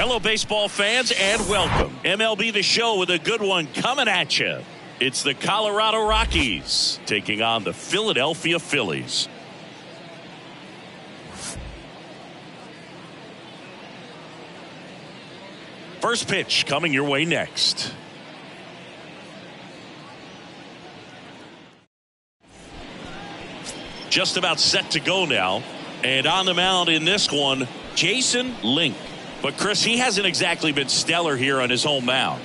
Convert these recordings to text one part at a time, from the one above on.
Hello, baseball fans, and welcome. MLB The Show with a good one coming at you. It's the Colorado Rockies taking on the Philadelphia Phillies. First pitch coming your way next. Just about set to go now. And on the mound in this one, Jason Link. But Chris, he hasn't exactly been stellar here on his home mound.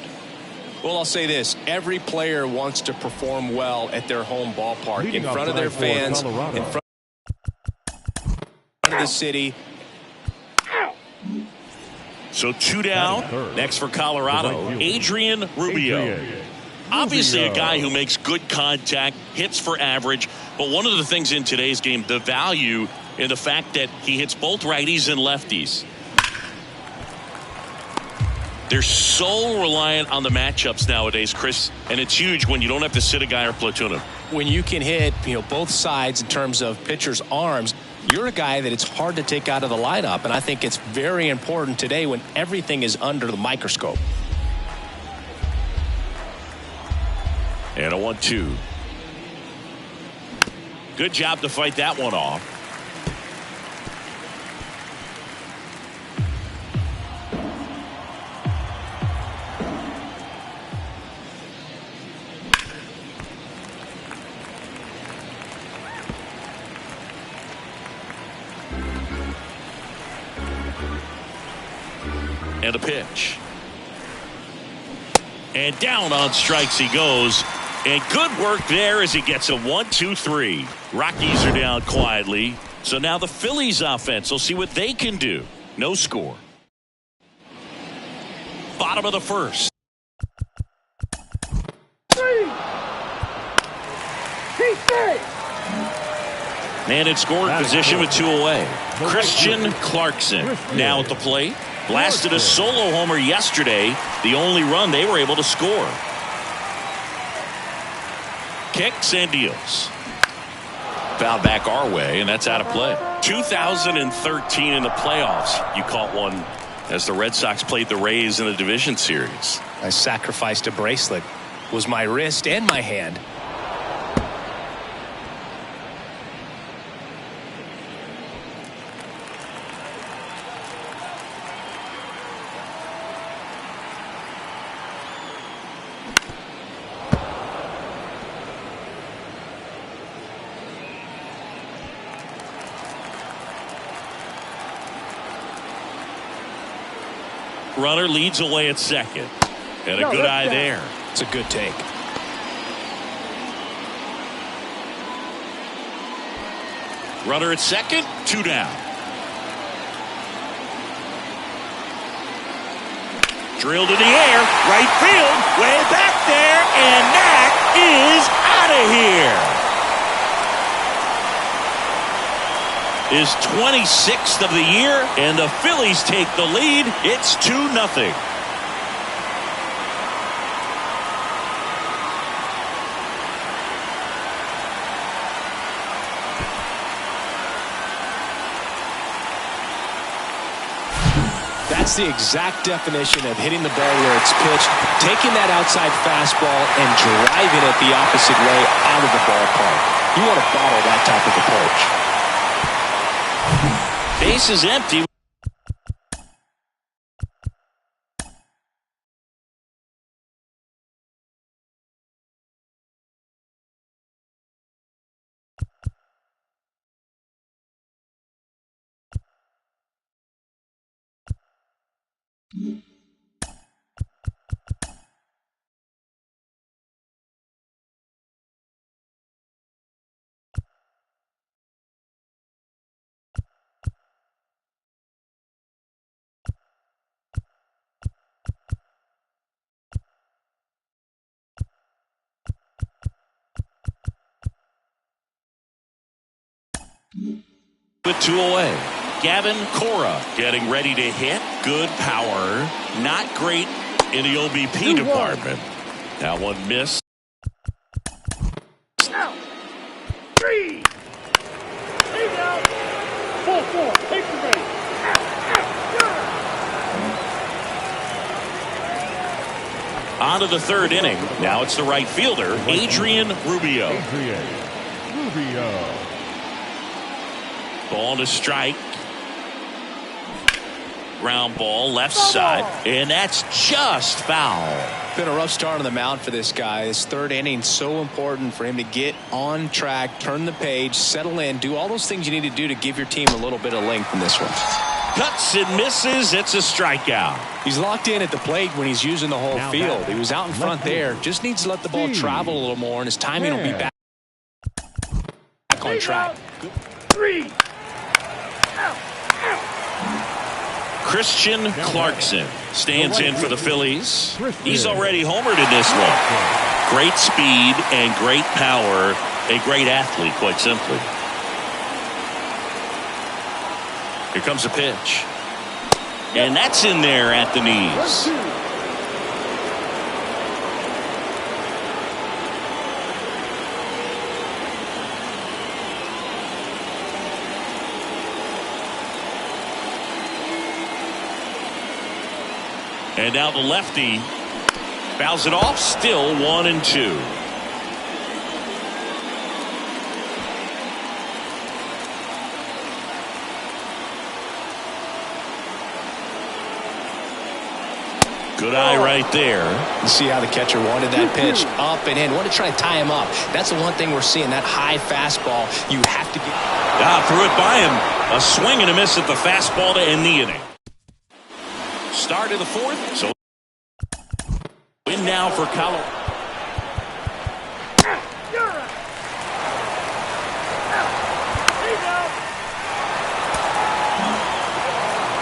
Well, I'll say this. Every player wants to perform well at their home ballpark, in front of their fans, in front of the city. So 2 down. Next for Colorado, Adrian Rubio. Obviously a guy who makes good contact, hits for average. But one of the things in today's game, the value in the fact that he hits both righties and lefties. They're so reliant on the matchups nowadays, Chris, and it's huge when you don't have to sit a guy or platoon him. When you can hit, both sides in terms of pitchers' arms, you're a guy that it's hard to take out of the lineup, and I think it's very important today when everything is under the microscope. And a 1-2. Good job to fight that one off. And a pitch. And down on strikes he goes. And good work there as he gets a 1-2-3. Rockies are down quietly. So now the Phillies offense will see what they can do. No score. Bottom of the first. Man in scoring position with 2 away. Christian Clarkson now at the plate. Blasted a solo homer yesterday. The only run they were able to score. Kicks and deals. Foul back our way, and that's out of play. 2013 in the playoffs. You caught one as the Red Sox played the Rays in the division series. I sacrificed a bracelet. It was my wrist and my hand. Runner leads away at second. And a good eye there. It's a good take. Runner at second, 2 down. Drilled in the air, right field, way back there, and that is out of here. Is 26th of the year, and the Phillies take the lead. It's 2-0. That's the exact definition of hitting the ball where it's pitched, taking that outside fastball and driving it the opposite way out of the ballpark. You want to bottle that type of approach. Base is empty. With 2 away. Gavin Cora getting ready to hit. Good power. Not great in the OBP department. That one missed. 3. Take out. 4-4. Take the base. On to the third inning. Now it's the right fielder, Adrian Rubio. Ball to strike. Ground ball left side, and that's just foul. Been a rough start on the mound for this guy. His third inning so important for him to get on track, turn the page, settle in, do all those things you need to do to give your team a little bit of length in this one. Cuts and misses. It's a strikeout. He's locked in at the plate when he's using the whole field. He was out in front there. Just needs to let the ball travel a little more, and his timing will be back on track. 3. Christian Clarkson stands in for the Phillies. He's already homered in this one. Great speed and great power. A great athlete, quite simply. Here comes a pitch. And that's in there at the knees. And now the lefty fouls it off. Still 1-2. Good eye right there. You see how the catcher wanted that pitch up and in. Wanted to try to tie him up. That's the one thing we're seeing. That high fastball. You have to get. Threw it by him. A swing and a miss at the fastball to end the inning. Start of the fourth. So win now for Colorado.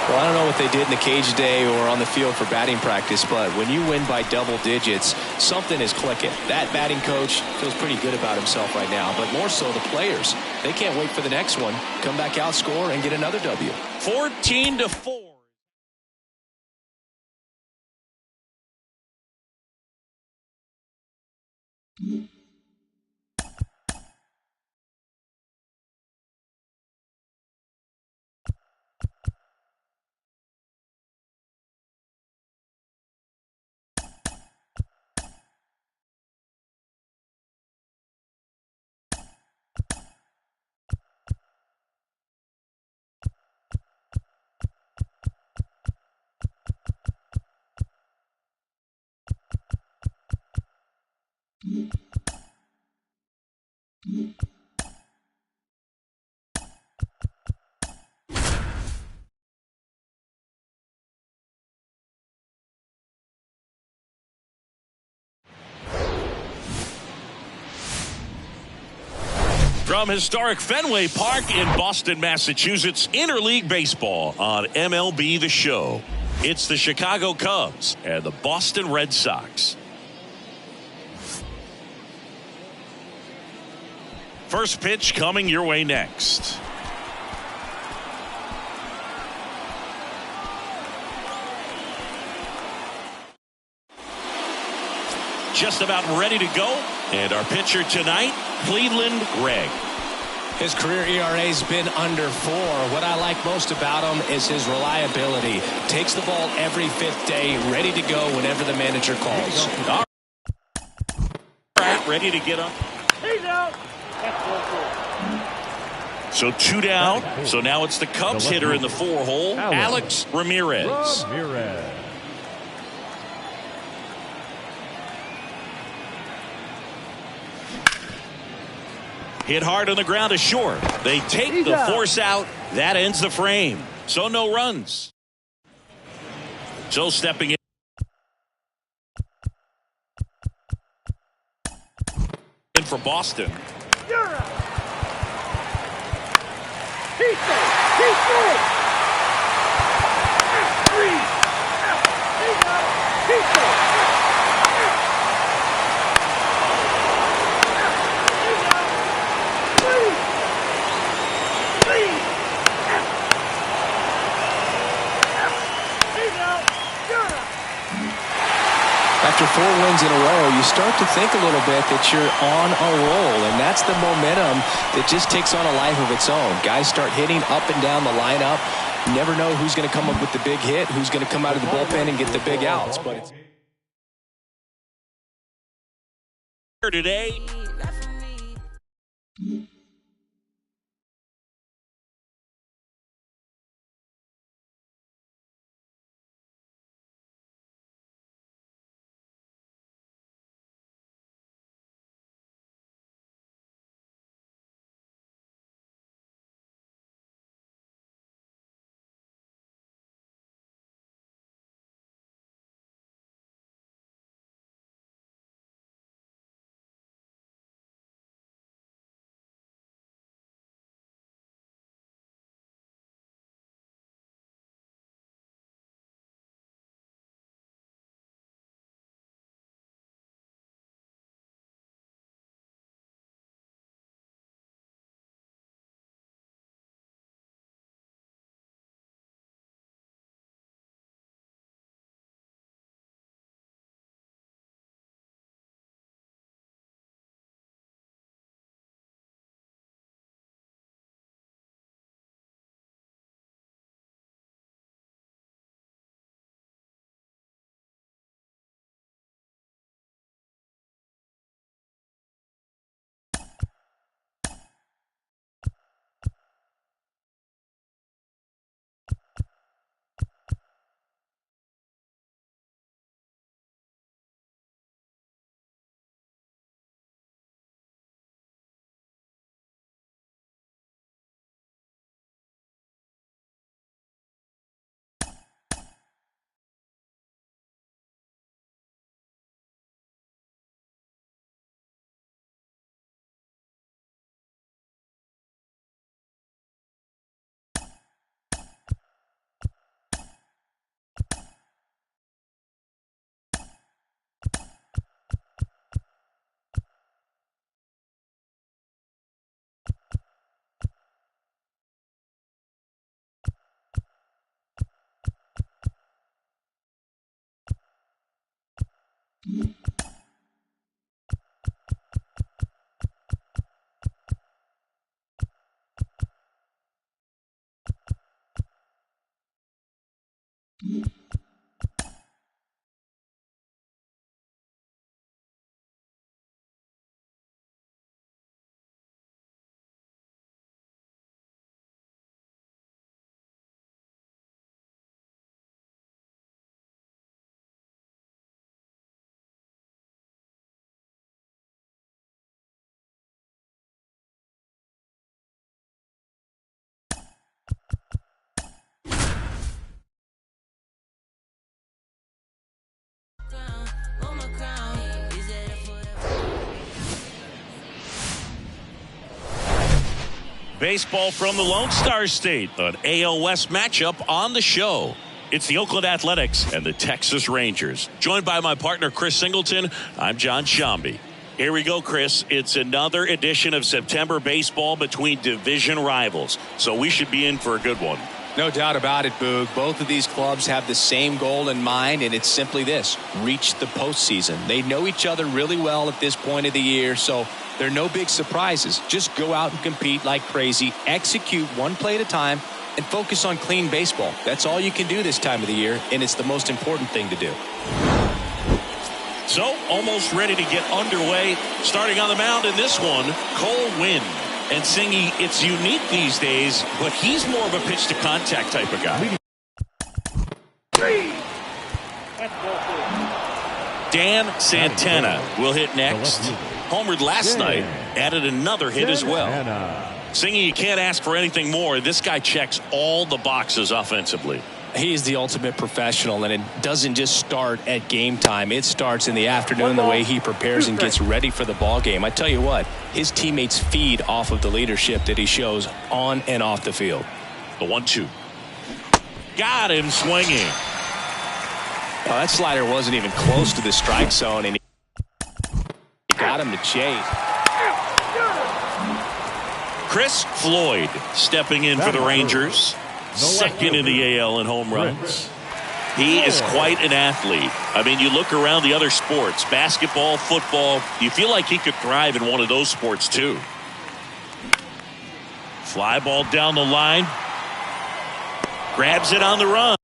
Well, I don't know what they did in the cage today or on the field for batting practice, but when you win by double digits, something is clicking. That batting coach feels pretty good about himself right now, but more so the players. They can't wait for the next one. Come back out, score, and get another W. 14-4. From historic Fenway Park in Boston, Massachusetts, Interleague Baseball on MLB The Show. It's the Chicago Cubs and the Boston Red Sox. First pitch coming your way next. Just about ready to go. And our pitcher tonight, Cleveland Greg. His career ERA's been under 4. What I like most about him is his reliability. Takes the ball every 5th day, ready to go whenever the manager calls. All right, ready to get up. He's out. So 2 down. So now it's the Cubs hitter in the 4-hole, Alex Ramirez. Hit hard on the ground to short. They take the force out. That ends the frame. So no runs. So stepping in for Boston. You're out. He's safe. He's safe. 3. He's out. He's safe. After 4 wins in a row, you start to think a little bit that you're on a roll, and that's the momentum that just takes on a life of its own. Guys start hitting up and down the lineup. You never know who's going to come up with the big hit, who's going to come out of the bullpen and get the big outs. But it's today. Baseball from the Lone Star State, an AL West matchup on the show. It's the Oakland Athletics and the Texas Rangers. Joined by my partner, Chris Singleton, I'm John Shambi. Here we go, Chris. It's another edition of September baseball between division rivals, so we should be in for a good one. No doubt about it, Boog. Both of these clubs have the same goal in mind, and it's simply this: reach the postseason. They know each other really well at this point of the year, so there are no big surprises. Just go out and compete like crazy, execute one play at a time, and focus on clean baseball. That's all you can do this time of the year, and it's the most important thing to do. So, almost ready to get underway. Starting on the mound in this one, Cole Winn. And Singy, it's unique these days, but he's more of a pitch-to-contact type of guy. Dan Santana will hit next. Homered last night, added another hit as well. Singy, you can't ask for anything more. This guy checks all the boxes offensively. He's the ultimate professional, and it doesn't just start at game time. It starts in the afternoon, the way he prepares and gets ready for the ball game. I tell you what, his teammates feed off of the leadership that he shows on and off the field. The 1-2. Got him swinging. Well, that slider wasn't even close to the strike zone, and he got him to chase. Chris Floyd stepping in for the Rangers. Second in the AL in home runs. He is quite an athlete. I mean, you look around the other sports, basketball, football, you feel like he could thrive in one of those sports too. Fly ball down the line. Grabs it on the run.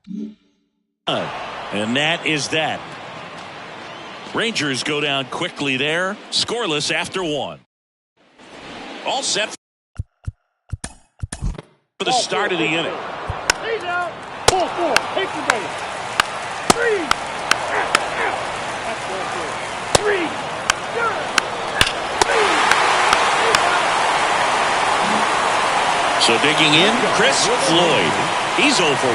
And that is that. Rangers go down quickly there, scoreless after one. All set for the start of the inning. He's out. 4-4. Take the base. 3. That's 4-4. 3. So digging in, Chris Floyd. He's 0 for 1.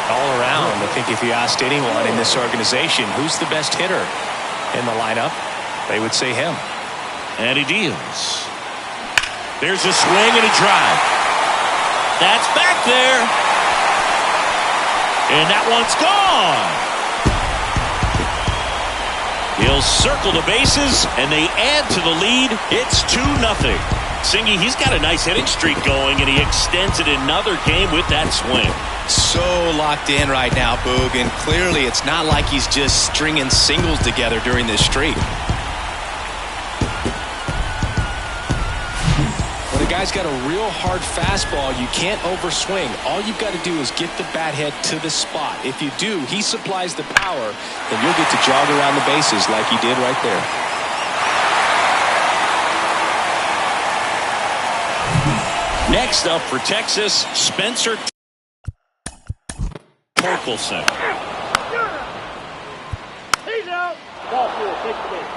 All around, I think if you asked anyone in this organization who's the best hitter in the lineup, they would say him. And he deals. There's a swing and a drive. That's back there. And that one's gone. He'll circle the bases, and they add to the lead. It's 2-0. Singy, he's got a nice hitting streak going, and he extends it another game with that swing. So locked in right now, Boog, and clearly it's not like he's just stringing singles together during this streak. When a guy's got a real hard fastball, you can't overswing. All you've got to do is get the bat head to the spot. If you do, he supplies the power, and you'll get to jog around the bases like he did right there. Next up for Texas, Spencer Torkelson. He's out. Ball 4. Take the base.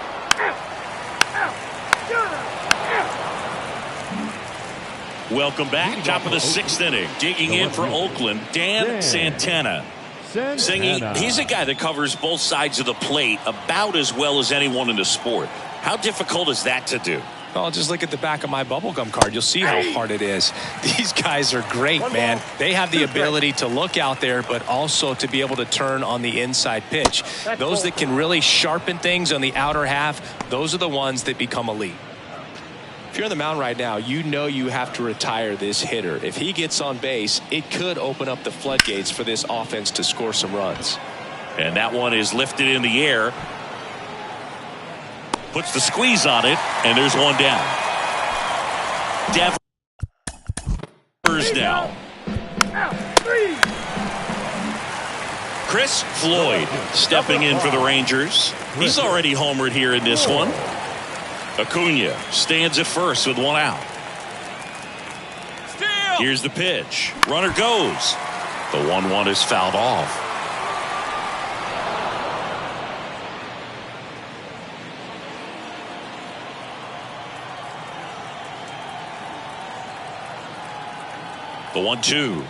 Welcome back. Top of the 6th inning. Digging in for Oakland, Dan Santana. Singy, he's a guy that covers both sides of the plate about as well as anyone in the sport. How difficult is that to do? Well, just look at the back of my bubblegum card. You'll see how hard it is. These guys are great, man. They have the ability to look out there, but also to be able to turn on the inside pitch. Those that can really sharpen things on the outer half, those are the ones that become elite. If you're on the mound right now, you know you have to retire this hitter. If he gets on base, it could open up the floodgates for this offense to score some runs. And that one is lifted in the air. Puts the squeeze on it, and there's one down. Devers down. Chris Floyd stepping in for the Rangers. He's already homered here in this one. Acuna stands at first with one out. Here's the pitch. Runner goes. The 1-1 is fouled off. The 1-2.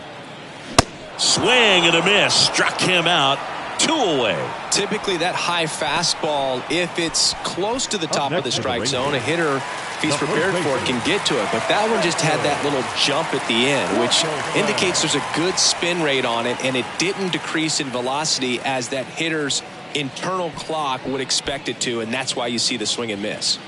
Swing and a miss. Struck him out. 2 away. Typically that high fastball, if it's close to the top of the strike zone, a hitter, if he's prepared for it, can get to it. But that one just had that little jump at the end, which indicates there's a good spin rate on it, and it didn't decrease in velocity as that hitter's internal clock would expect it to, and that's why you see the swing and miss.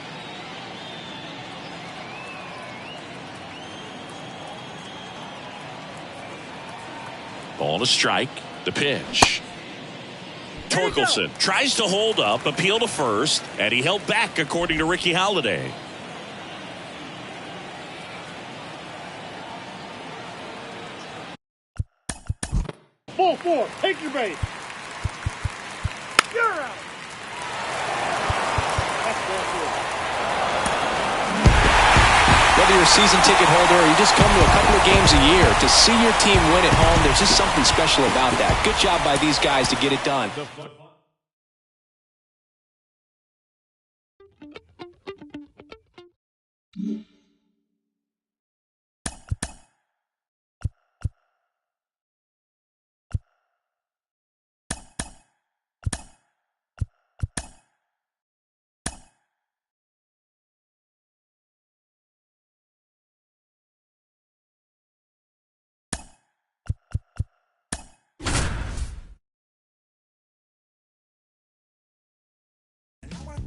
Ball to strike. The pitch. Torkelson tries to hold up, appeal to first, and he held back according to Ricky Holiday. Ball 4. Take your base. You're out. That's ball 4. Whether you're a season ticket holder or you just come to a couple of games a year, to see your team win at home, there's just something special about that. Good job by these guys to get it done.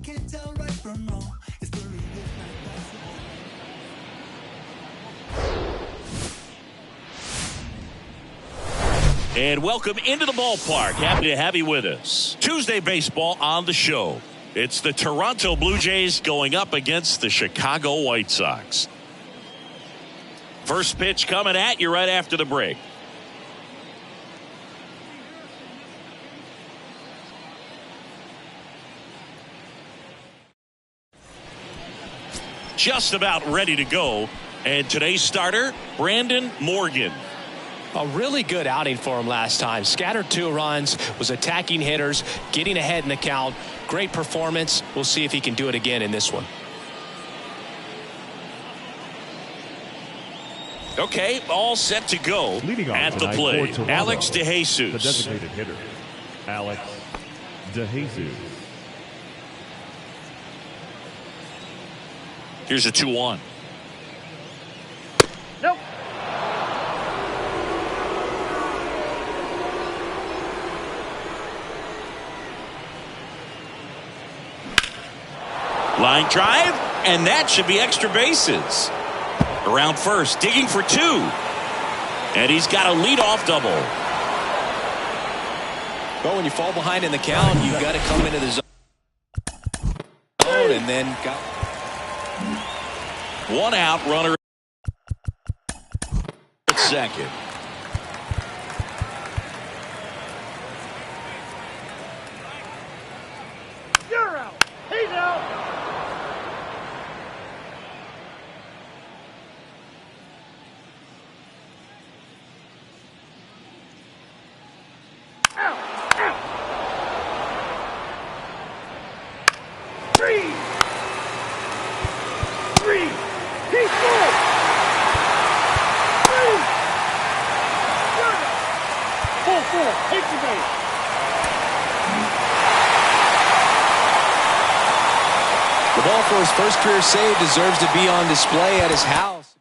Can't tell right from wrong. It's the And welcome into the ballpark. Happy to have you with us. Tuesday baseball on the show. It's the Toronto Blue Jays going up against the Chicago White Sox. First pitch coming at you right after the break. just about ready to go. And today's starter, Brandon Morgan. A really good outing for him last time. Scattered 2 runs, was attacking hitters, getting ahead in the count. Great performance. We'll see if he can do it again in this one. Okay, all set to go. At the plate, Alex DeJesus. The designated hitter, Alex DeJesus. Here's a 2-1. Nope. Line drive, and that should be extra bases. Around first, digging for 2. And he's got a leadoff double. Well, when you fall behind in the count, you've got to come into the zone and then got 1 out, runner at second. You're out. He's out. Out. Out. 3. 3. He's full. 3. Full. Take the base. the ball for his first career save deserves to be on display at his house.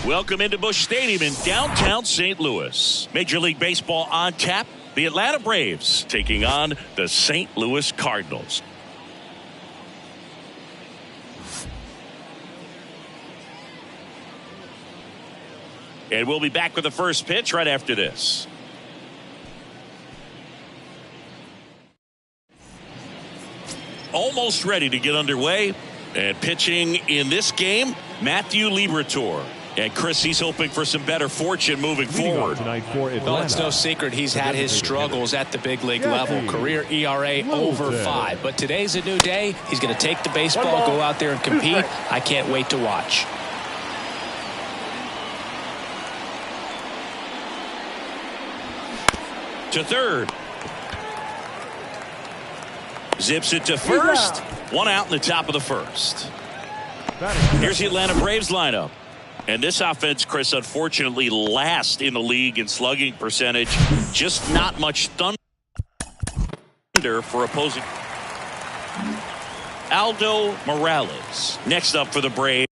Welcome into Busch Stadium in downtown St. Louis. Major League Baseball on tap. The Atlanta Braves taking on the St. Louis Cardinals. And we'll be back with the first pitch right after this. Almost ready to get underway. And pitching in this game, Matthew Liberatore. And Chris, he's hoping for some better fortune moving forward. Well, it's no secret he's had his struggles at the big league level. Career ERA over 5. But today's a new day. He's going to take the baseball, go out there and compete. I can't wait to watch. To third. Zips it to first. 1 out in the top of the first. Here's the Atlanta Braves lineup. And this offense, Chris, unfortunately last in the league in slugging percentage. Just not much thunder for opposing. Aldo Morales next up for the Braves.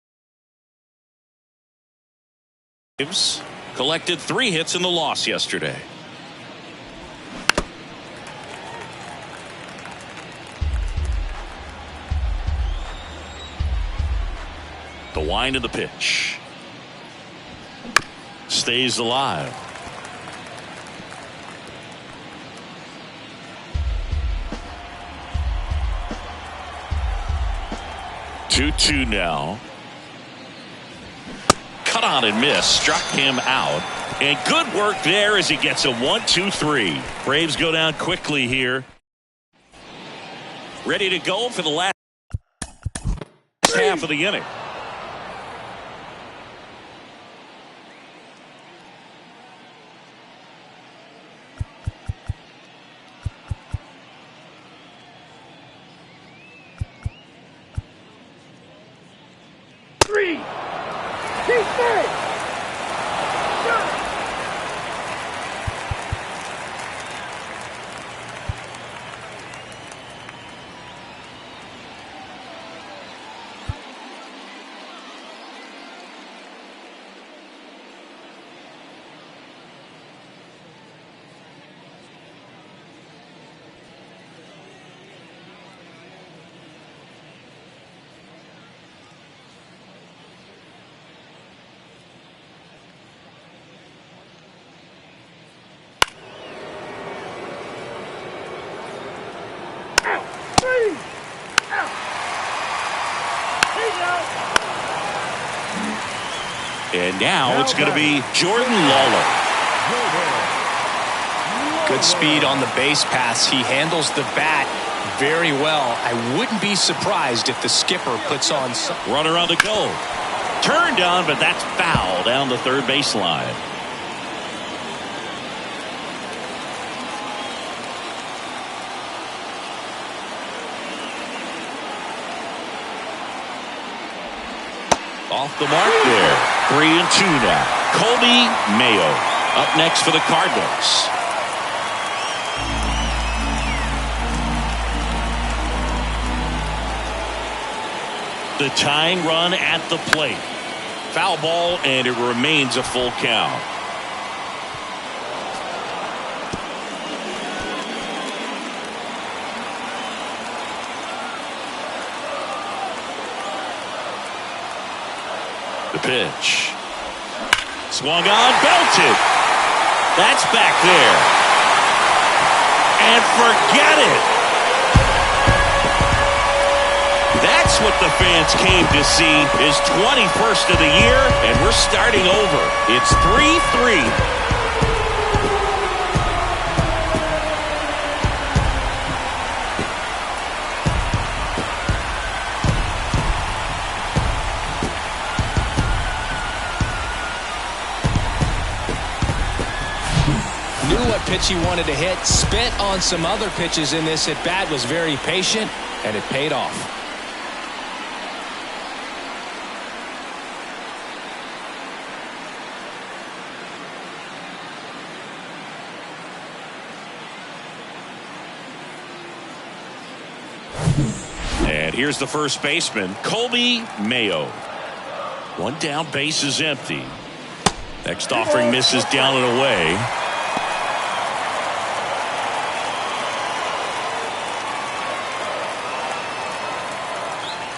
Collected 3 hits in the loss yesterday. The wind of the pitch. Stays alive. Two now. Cut on and miss. Struck him out. And good work there as he gets a 1-2-3. Braves go down quickly here. Ready to go for the last half of the inning. Now it's going to be Jordan Lawler. Good speed on the base pass. He handles the bat very well. I wouldn't be surprised if the skipper puts on some. Runner on the go. Turned on, but that's foul down the third baseline. Off the mark there. 3-2 now. Colby Mayo up next for the Cardinals. The tying run at the plate. Foul ball, and it remains a full count. The pitch. Swung on, belted. That's back there. And forget it. That's what the fans came to see. His 21st of the year, and we're starting over. It's 3-3. Pitch he wanted to hit, spit on some other pitches in this at bat, was very patient, and it paid off. And here's the first baseman, Colby Mayo. One down, base is empty. Next offering misses down and away.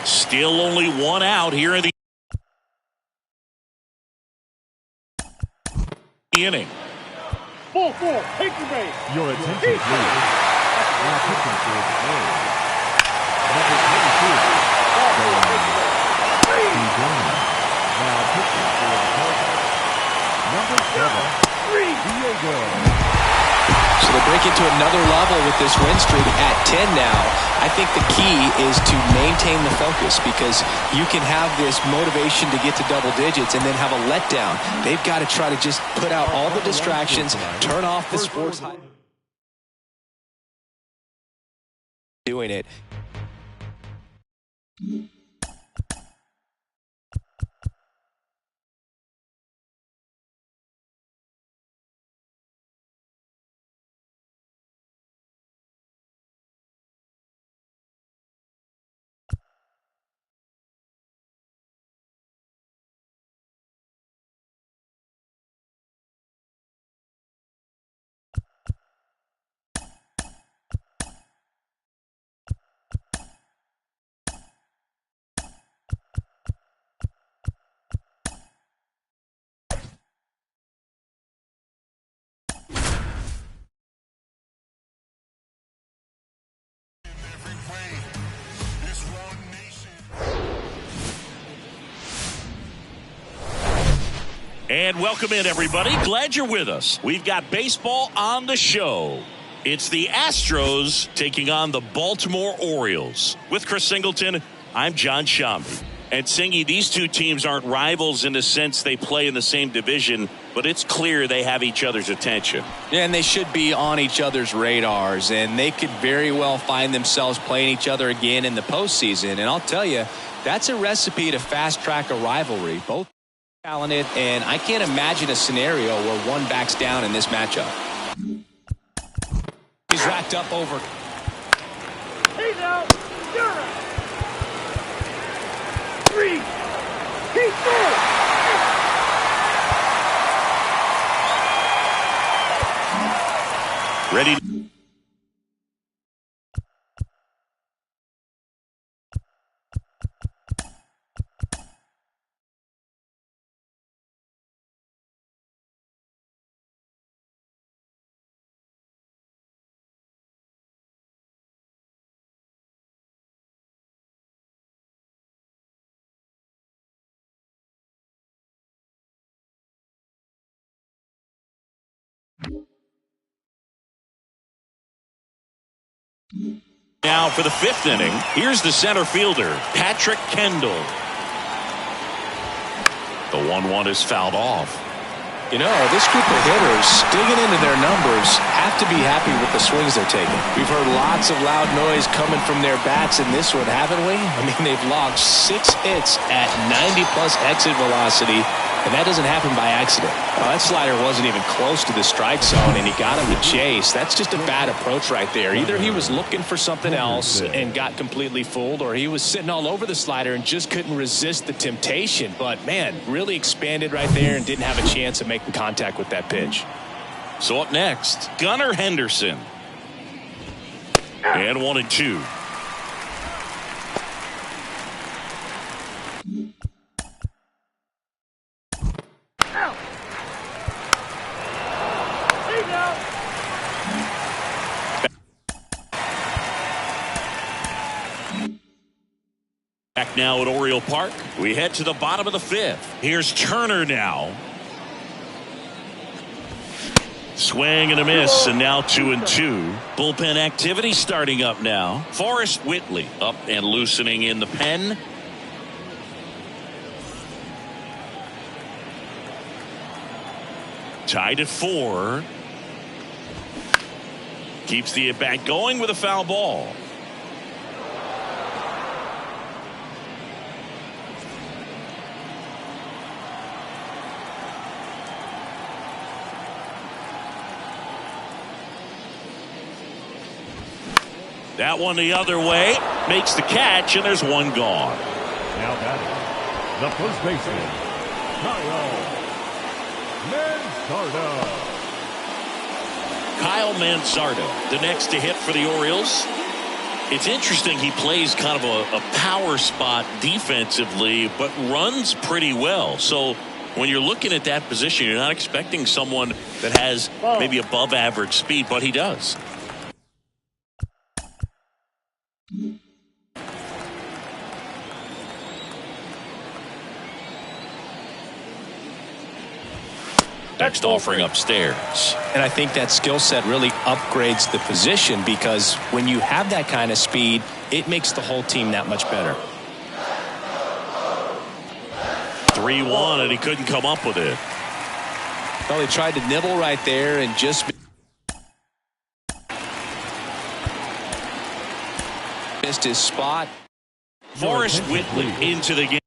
Still only one out here in the inning. Full, take your base. Your attention, please. Now pitching for the A's. Number 22. Steve Jones. Now pitching for the Cardinals. Number 7. Diego. So they break into another level with this win streak at 10 now. I think the key is to maintain the focus, because you can have this motivation to get to double digits and then have a letdown. They've got to try to just put out all the distractions, turn off the sports. Doing it. And welcome in, everybody. Glad you're with us. We've got baseball on the show. It's the Astros taking on the Baltimore Orioles. With Chris Singleton, I'm John Shambi. And Singy, these two teams aren't rivals in the sense they play in the same division, but it's clear they have each other's attention. Yeah, and they should be on each other's radars, and they could very well find themselves playing each other again in the postseason. And I'll tell you, that's a recipe to fast-track a rivalry. Both talented, and I can't imagine a scenario where one backs down in this matchup. He's racked up over. He's out. You're out. 3. He's full. Ready Now for the 5th inning, here's the center fielder, Patrick Kendall. The 1-1 is fouled off. You know, this group of hitters, digging into their numbers, have to be happy with the swings they're taking. We've heard lots of loud noise coming from their bats in this one, haven't we? I mean, they've logged 6 hits at 90-plus exit velocity, and that doesn't happen by accident. Well, that slider wasn't even close to the strike zone, and he got him to chase. That's just a bad approach right there. Either he was looking for something else and got completely fooled, or he was sitting all over the slider and just couldn't resist the temptation. But, man, really expanded right there and didn't have a chance of making contact with that pitch. So up next, Gunnar Henderson. And 1-2. Back now at Oriole Park. We head to the bottom of the 5th. Here's Turner now. Swing and a miss, and now 2-2. Bullpen activity starting up now. Forrest Whitley up and loosening in the pen. Tied at 4. Keeps the at-bat going with a foul ball. That one the other way, makes the catch, and there's one gone. Now batting, the first baseman, Kyle Manzardo. Kyle Manzardo, the next to hit for the Orioles. It's interesting, he plays kind of a power spot defensively, but runs pretty well. So when you're looking at that position, you're not expecting someone that has maybe above average speed, but he does. Next offering upstairs. And I think that skill set really upgrades the position, because when you have that kind of speed, it makes the whole team that much better. 3-1, and he couldn't come up with it. Well, he tried to nibble right there and just missed his spot. Forrest Whitley into the game.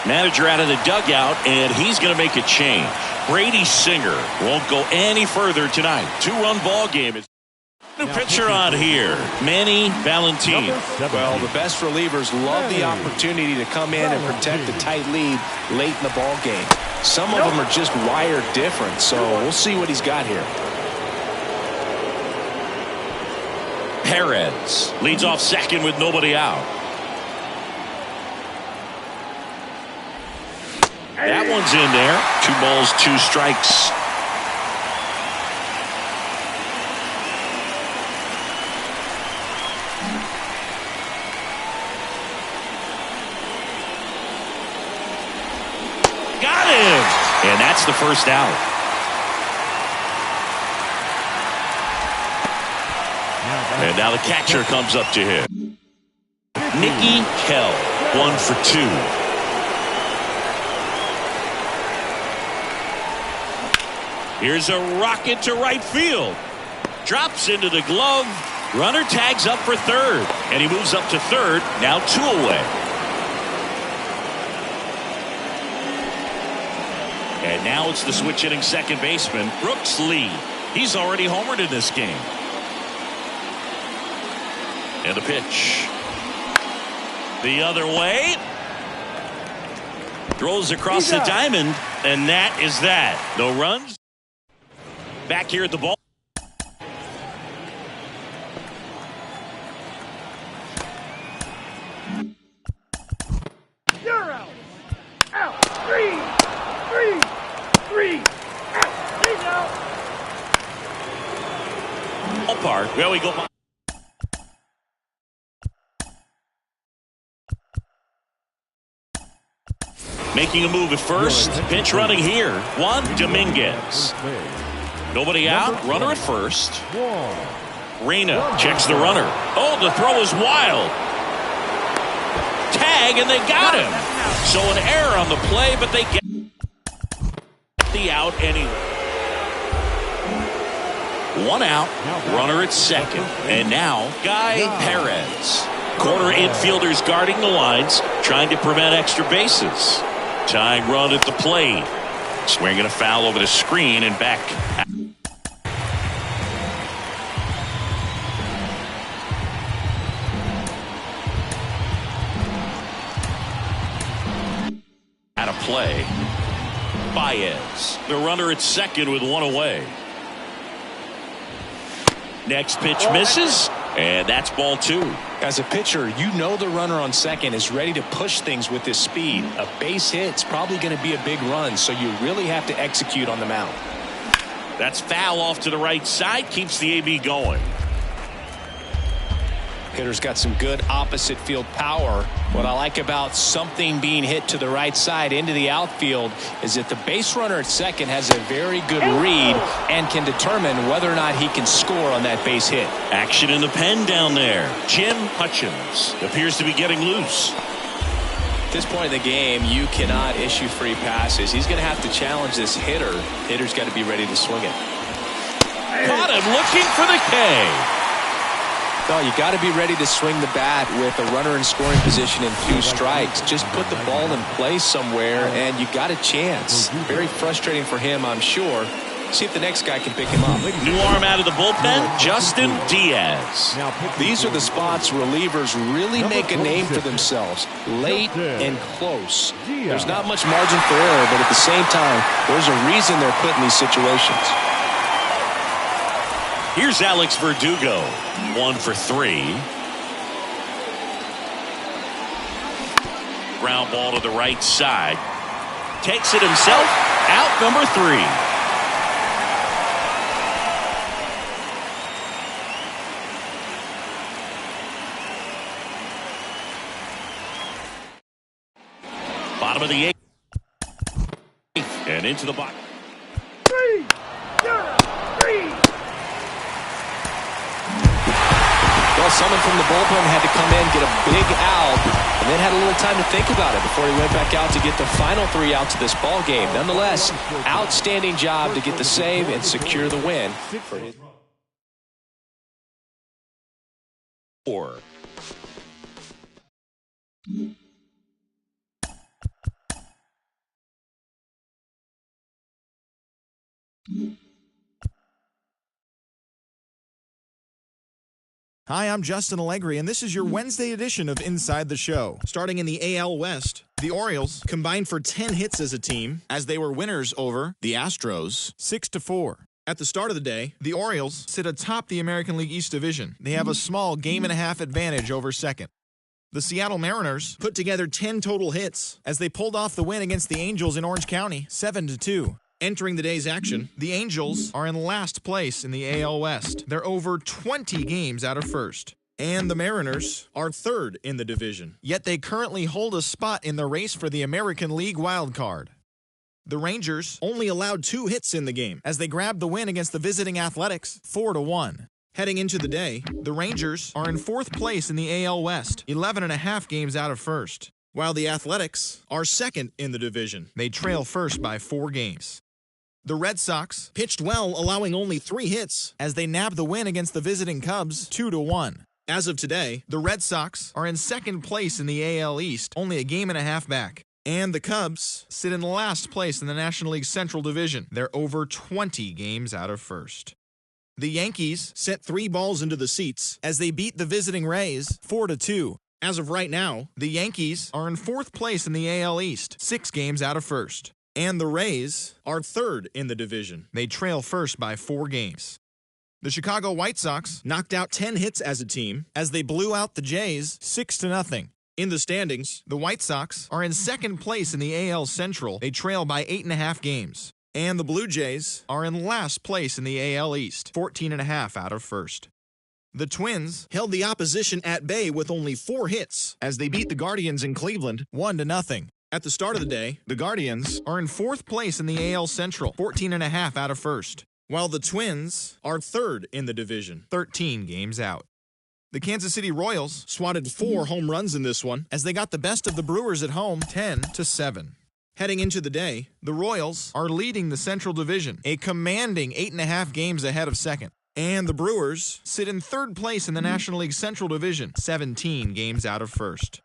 Manager out of the dugout, and he's going to make a change. Brady Singer won't go any further tonight. 2-run ball game. New pitcher on here, Manny Valentine. Well, the best relievers love the opportunity to come in and protect the tight lead late in the ball game. Some of them are just wired different, so we'll see what he's got here. Perez leads off second with nobody out. That one's in there. 2 balls, 2 strikes. Got him! And that's the first out. And now the catcher comes up to hit. Nicky Kell, 1 for 2. Here's a rocket to right field. Drops into the glove. Runner tags up for third. And he moves up to third. Now 2 away. And now it's the switch hitting second baseman, Brooks Lee. He's already homered in this game. And the pitch. The other way. Throws across the diamond. And that is that. No runs. Back here at the ball. You're out. Out. 3. Out. He's out. Ballpark. Well, we go. Making a move at first. Pitch running here. Juan Dominguez. Nobody out. Runner at first. Reyna checks the runner. Oh, the throw is wild. Tag, and they got him. So an error on the play, but they get the out anyway. One out, runner at second. And now, Guy Perez. Corner infielders guarding the lines, trying to prevent extra bases. Tying run at the plate. Swinging a foul over the screen and back. Out of play. Baez. The runner at second with one away. Next pitch misses, and that's ball 2. As a pitcher, you know the runner on second is ready to push things with his speed. A base hit's probably going to be a big run, so you really have to execute on the mound. That's foul off to the right side, keeps the AB going. Hitter's got some good opposite field power. What I like about something being hit to the right side into the outfield is that the base runner at second has a very good read and can determine whether or not he can score on that base hit. Action in the pen down there. Jim Hutchins appears to be getting loose. At this point in the game, you cannot issue free passes. He's going to have to challenge this hitter. Hitter's got to be ready to swing it. Caught him looking for the K. No, you got to be ready to swing the bat with a runner in scoring position and 2 strikes. Just put the ball in play somewhere, and you got a chance. Very frustrating for him, I'm sure. See if the next guy can pick him up. New arm out of the bullpen, Justin Diaz. These are the spots relievers really make a name for themselves. Late and close. There's not much margin for error, but at the same time, there's a reason they're put in these situations. Here's Alex Verdugo, 1 for 3. Ground ball to the right side. Takes it himself. Out number 3. Bottom of the 8th. And into the box. 3, 3. Well, someone from the bullpen had to come in, get a big out, and then had a little time to think about it before he went back out to get the final 3 outs of this ball game. Nonetheless, outstanding job to get the save and secure the win. For his 4. Hi, I'm Justin Allegri, and this is your Wednesday edition of Inside the Show. Starting in the AL West, the Orioles combined for 10 hits as a team as they were winners over the Astros 6-4. At the start of the day, the Orioles sit atop the American League East Division. They have a small game-and-a-half advantage over second. The Seattle Mariners put together 10 total hits as they pulled off the win against the Angels in Orange County 7-2. Entering the day's action, the Angels are in last place in the AL West. They're over 20 games out of first. And the Mariners are third in the division. Yet they currently hold a spot in the race for the American League wild card. The Rangers only allowed 2 hits in the game as they grabbed the win against the visiting Athletics 4-1. Heading into the day, the Rangers are in 4th place in the AL West, 11.5 games out of first. While the Athletics are second in the division. They trail first by 4 games. The Red Sox pitched well, allowing only 3 hits as they nabbed the win against the visiting Cubs 2-1. As of today, the Red Sox are in second place in the AL East, only a game and a half back. And the Cubs sit in last place in the National League Central Division. They're over 20 games out of first. The Yankees sent 3 balls into the seats as they beat the visiting Rays 4-2. As of right now, the Yankees are in 4th place in the AL East, 6 games out of first. And the Rays are third in the division. They trail first by 4 games. The Chicago White Sox knocked out 10 hits as a team as they blew out the Jays 6-0. In the standings, the White Sox are in second place in the AL Central. They trail by 8.5 games. And the Blue Jays are in last place in the AL East, 14.5 out of first. The Twins held the opposition at bay with only 4 hits as they beat the Guardians in Cleveland 1-0. At the start of the day, the Guardians are in 4th place in the AL Central, 14.5 out of 1st, while the Twins are 3rd in the division, 13 games out. The Kansas City Royals swatted 4 home runs in this one as they got the best of the Brewers at home, 10-7. Heading into the day, the Royals are leading the Central Division, a commanding 8.5 games ahead of second. And the Brewers sit in 3rd place in the National League Central Division, 17 games out of first.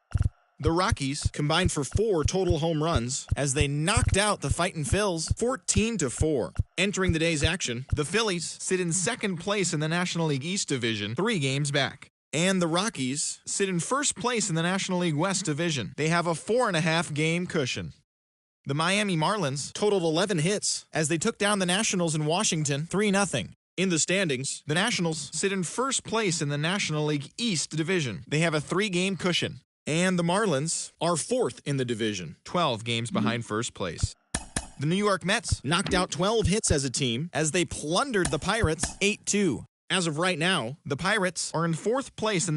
The Rockies combined for 4 total home runs as they knocked out the Fightin' Phils 14-4. Entering the day's action, the Phillies sit in 2nd place in the National League East Division, 3 games back. And the Rockies sit in 1st place in the National League West Division. They have a 4.5 game cushion. The Miami Marlins totaled 11 hits as they took down the Nationals in Washington 3-0. In the standings, the Nationals sit in 1st place in the National League East Division. They have a 3-game cushion. And the Marlins are 4th in the division, 12 games behind 1st place. The New York Mets knocked out 12 hits as a team as they plundered the Pirates 8-2. As of right now, the Pirates are in 4th place in